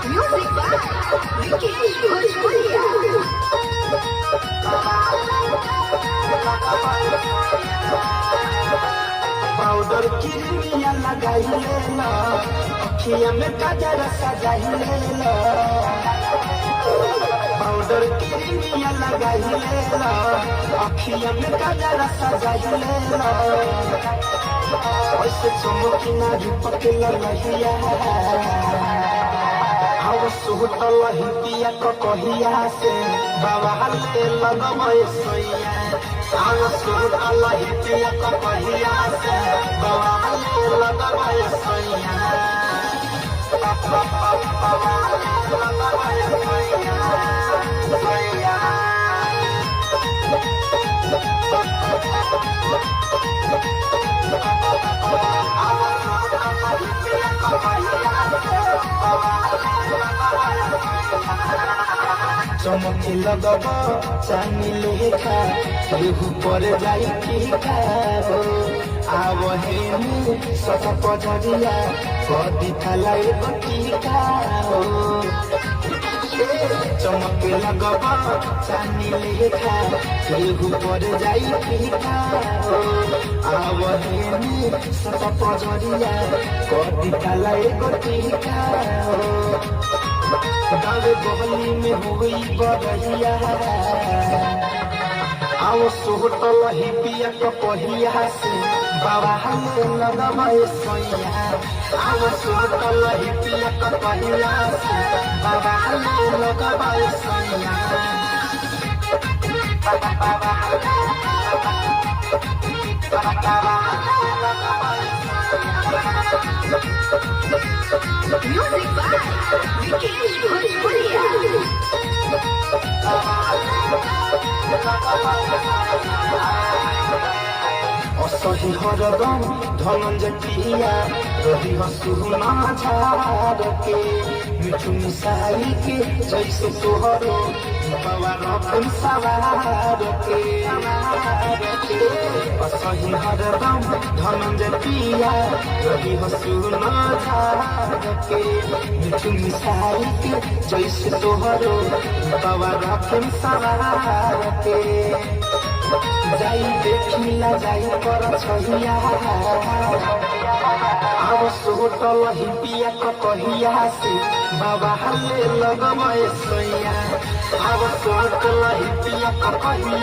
Music by Vicky Bhojpuria. Powder Crimea लगाइले ल अखिया में काजर सजाइले ल पाउडर क्रीमिया लगाइले ल अखिया में काजर सजाइले ल ऐसे चमकीना रूप के लहिया आव सुहटल हिपिया कहिया से बाबा ले लगबै सैया आव सुहटल हिपिया कहिया से बाबा ले लगबै सैया लगबै सैया सैया चमकी लगब चानी लेखा केहू पर जाई फीका हो आव हेनु सत पजरिया कदी थालाई बटीका हो चमकी लगब चानी लेखा केहू पर जाई फीका हो आव हेनु सत पजरिया कदी थालाई बटीका हो गावे बगली में हुई बरहिया आओ सोहटल हिपिया कहिया से बाबा हले लगबै सैया आओ सोहटल हिपिया कहिया से बाबा हले लगबै सैया Music by Vicky Bhojpuria. असही हरदम धनंजय पिया रही हसुना झाड़ के मिठू मिसाई के जैसे तोहरो बाबा रखन सवार के असही हरदम धनंजय पिया रही हसुना झाड़ के मिठू मिसाई के जैसे तोहरो बाबा रखन सवार के जाई देखिला जाई पर छहिया आव सोहटल हिपिया कहिया से बाबा हले लगबै सैया आव सोहटल हिपिया कहिया